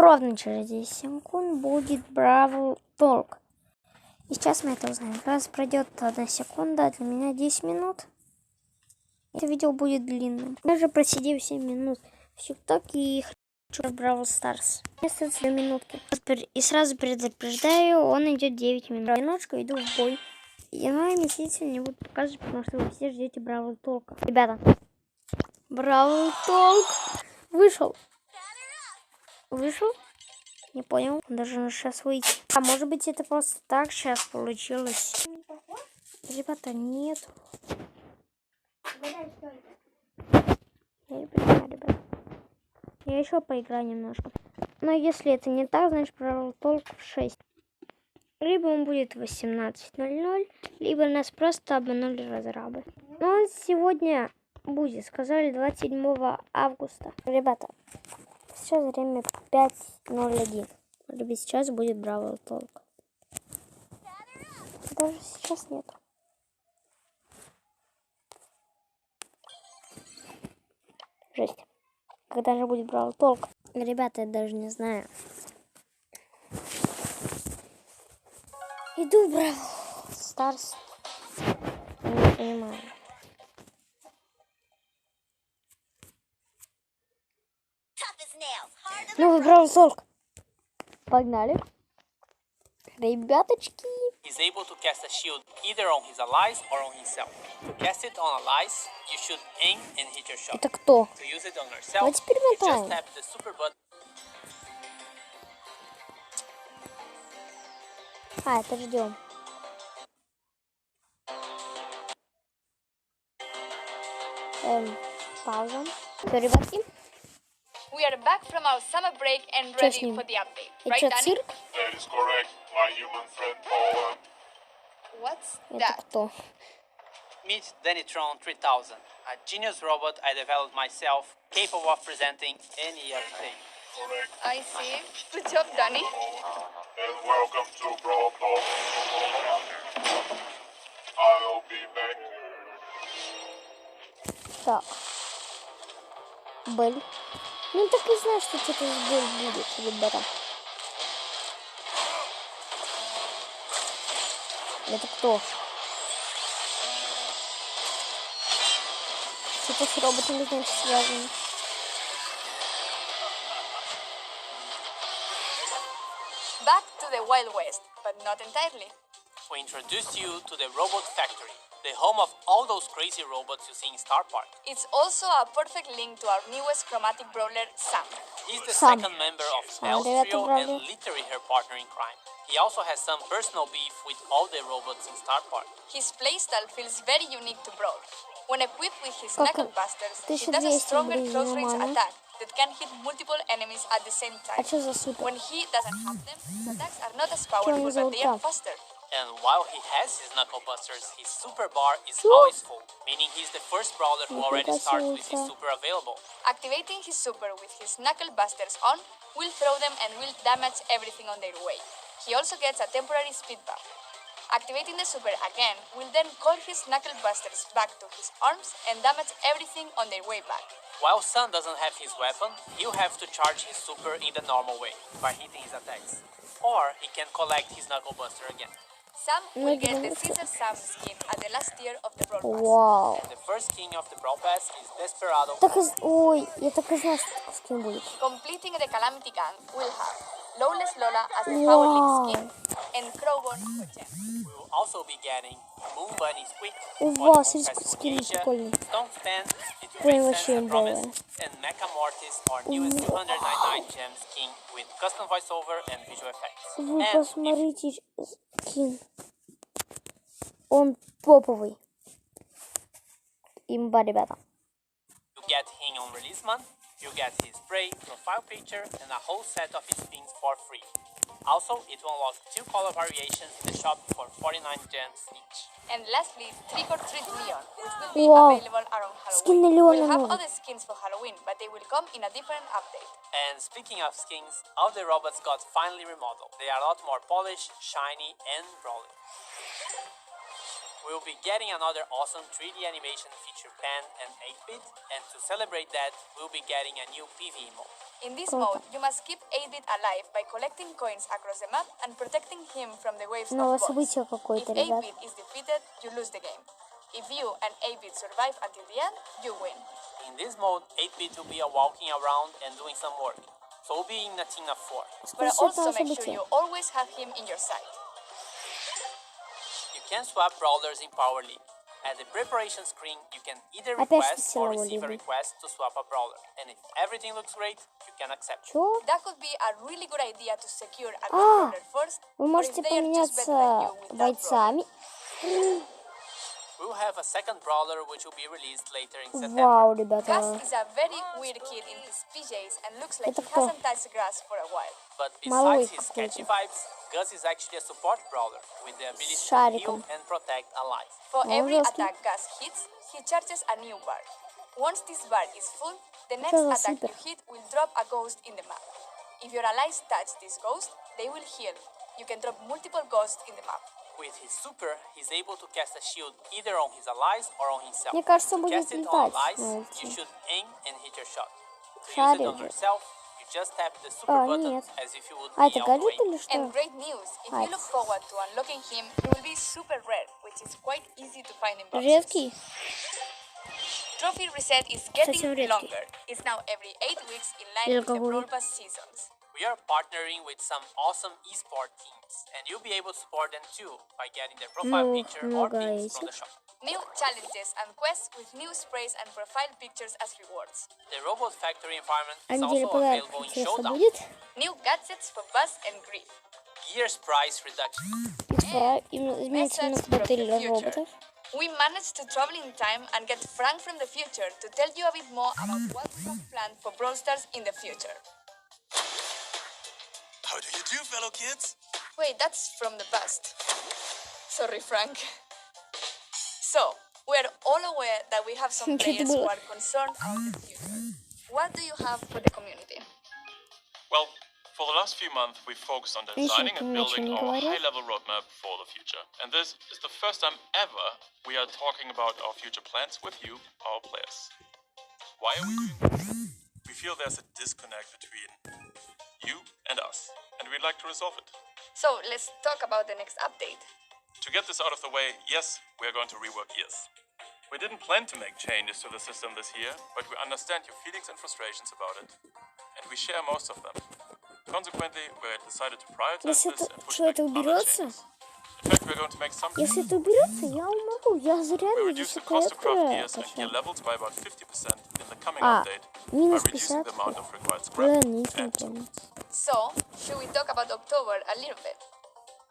ровно через 10 секунд будет Brawl Tolc. И сейчас мы это узнаем. Раз пройдет 1 секунда, для меня 10 минут. Это видео будет длинным. Я же просидел 7 минут в ТикТоке и хочу в Brawl Stars. Мне остается 2 минутки. И сразу предупреждаю, он идет 9 минут. Минуточку, иду в бой. И я не буду показывать, потому что вы все ждете Brawl Tolc. Ребята, Brawl Tolc вышел. Вышел? Не понял. Он должен сейчас выйти. А может быть это просто так сейчас получилось? Ребята, нет. Я не понимаю, ребят. Я еще поиграю немножко. Но если это не так, значит Brawl Tolc в 6. Либо он будет в 18:00, либо нас просто обманули разрабы. Но он сегодня будет, сказали 27 августа. Ребята, сейчас время 5:01. Либо сейчас будет Brawl Tolc. Даже сейчас нет. Жесть. Когда же будет Brawl Tolc? Ребята, я даже не знаю. Иду в Brawl Stars. Не понимаю. Новый Brawl Tolc. Погнали. Ребяточки. Is able to cast a shield either on his allies or on himself. To cast it on allies, you should aim and hit your shot. Это кто? To use it on yourself, Давайте you just перемотаем. tap the super button. Это ждем. Пауза. Все, ребятки. We are back from our summer break and ready for the update. Это Right, что, Danny? цирк? That is correct, my human friend Paula. What's Это that? кто? Meet Dannytron 3000, a genius robot I developed myself, capable of presenting any update. Correct. I see. Good job, Danny. And welcome to Brawl Tolc. I'll be back. Так. Бель. Ну так и знаю, что что-то с Бель будет, ребята. Это кто? Что-то с роботами, значит, связано. Back to the Wild West, but not entirely. We introduce you to the Robot Factory, the home of all those crazy robots you see in Star Park. It's also a perfect link to our newest chromatic brawler, Sam. He's the Sam. second member of Sam, Mel's they trio got to and brother. literally her partner in crime. He also has some personal beef with all the robots in Star Park. His playstyle feels very unique to Brawl. When equipped with his Как knuckle busters, he 1200 does a stronger рублей close range маны. attack that can hit multiple enemies at the same А time. что за супер? When he doesn't have them, his attacks are not as не powerful, but зовут they are так? faster. And while he has his knuckle busters, his super bar is What? always full, meaning he's the first brawler who already Нифига starts себе with his это. super available. Activating his super with his knuckle busters on will throw them and will damage everything on their way. He also gets a temporary speed buff. Activating the super again will then call his knuckle busters back to his arms and damage everything on their way back. While Sun doesn't have his weapon, he'll have to charge his super in the normal way, by hitting his attacks. Or he can collect his knuckle buster again. Sam will get the думаю, Caesar Sam skin at the last tier of the Brawl Pass. Вау. And the first king of the Brawl Pass is Desperado. Так и... Ой, я так и знала, что такой скин будет. Completing the Calamity Gang will have Lawless Lola as the Power League Wow. skin and Crowborn for gem. We will also be getting Moon Bunny Squeak, Ого, Vodafone смотрите, Festival скин Ninja, прикольный. Stone Span, Прям Between вообще Sense and Promise, имбовый. and Mecha Mortis, our newest 299 gems king with custom voiceover and visual effects. Вы And if посмотрите скин. Он топовый. Имба, ребята. you get him on release month, you get his spray, profile picture, and a whole set of his skins for free. Also, it will unlock 2 color variations in the shop for 49 gems each. And lastly, Trick or Treat Leon, which will be Wow. available around Skin Halloween. Leon We'll have новый. other skins for Halloween, but they will come in a different update. And speaking of skins, all the robots got finally remodeled. They are a lot more polished, shiny, and brawling. We'll be getting another awesome 3D animation feature pen and 8-bit, and to celebrate that, we'll be getting a new PvE mode. In this Круто. mode, you must keep 8-bit alive by collecting coins across the map and protecting him from the waves Новое of bots. событие If какое-то, ребят. 8-bit is defeated, you lose the game. If you and 8-bit survive until the end, you win. In this mode, 8-bit will be walking around and doing some work, so we'll be in a team of 4. But Спасибо also за make sure событие. you always have him in your sight. You can swap brawlers in Power League. At the preparation screen, you can either Опять request or специально receive a либо. request to swap a brawler, and if everything looks great, you can accept. Чё? That could be a really good idea to secure a good А, brawler first, Вы or if можете they are just better than поменяться you with that brawler. бойцами. We will have a second brawler which will be released later in September. Вау, ребята. Gus is a very weird kid in his PJs and looks like Это he кто? hasn't touched grass for a while. But Малой besides his какой-то. catchy vibes, Gus is actually a support brawler with the ability С to heal шариком. and protect allies. For Oh, every жесткий. attack Gus hits, he charges a new bar. Once this bar is full, the next за attack супер? you hit will drop a ghost in the map. If your allies touch this ghost, they will heal. You can drop multiple ghosts in the map. With his super, he's able to cast a shield either on his allies or on himself. Мне кажется, To будет cast it on летать allies, на you ульти. should aim and hit your shot. To use it Шарик on же. yourself, you just tap the super А, button нет. as if you would А, be это горит auto-aim. или что? And great news, if you look forward to unlocking him, he will be super rare, which is quite easy to find in boxes. Редкий? Trophy reset is getting Совсем редкий. longer. It's now every 8 weeks in line Или with the какой? Brawl Pass seasons. We are partnering with some awesome esport teams, and you'll be able to support them too by getting their profile Ну, picture or много pins from the этих. shop. New challenges and quests with new sprays and profile pictures as rewards. The Robot Factory environment А is неделя also подарок, available in интересно, Showdown. будет? New gadgets for Buzz and Griff. Gears price reduction. Изменится Message немного from батарея the future. роботов. We managed to travel in time and get Frank from the future to tell you a bit more about what we have planned for Brawl Stars in the future. How do you do, fellow kids? Wait, that's from the past. Sorry, Frank. So, we're all aware that we have some Что это players who было? are concerned about the future. What do you have for the community? Well, for the last few months, we've focused on Видишь, designing ты and ничего building не our говорил. high-level roadmap for the future. And this is the first time ever we are talking about our future plans with you, our players. Why are we doing this? We feel there's a disconnect between you and us, and we'd like to resolve it. So, let's talk about the next update. To get this out of the way, yes, we are going to rework gears. We didn't plan to make changes to the system this year, but we understand your feelings and frustrations about it, and we share most of them. Consequently, we decided to prioritize Если this это, and push что back это other уберется, changes. In fact, we're going to make some если это уберется, я умру. Я зря We не reduce the cost to craft gears and gear качал. levels by about 50% in the coming А, update by минус reducing 50. the amount of required scrap Блин, ничего не and помню. So, should we talk about October a little bit?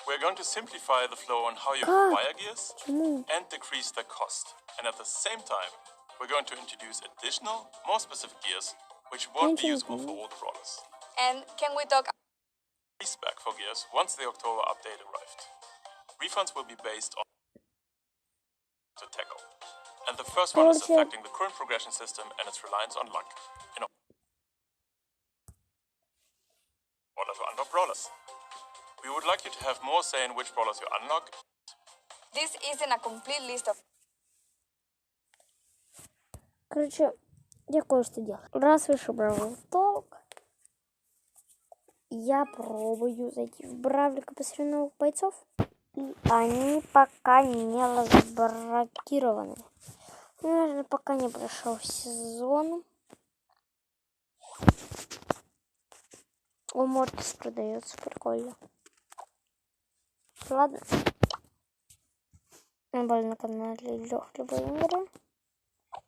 we're going to simplify the flow on how you Как? acquire gears Почему? and decrease their cost. And at the same time, we're going to introduce additional, more specific gears which won't be usable for all the brawlers. And can we talk Back for gears once the October update arrived. Refunds will be based on to tackle. And the first one is Короче, affecting the current progression system and its reliance on luck in order to unlock brawlers. We would like you to have more say in which brawlers you unlock. this isn't a complete list of Короче, я кое-что делаю. Раз вышел Brawl Tolc, я пробую зайти в Бравлика посреди новых бойцов. И они пока не разблокированы. Наверное, пока не прошел сезон. О, Мортис продается, прикольно. Ладно. На канале Лёх Любой игры.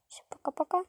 Все, пока-пока.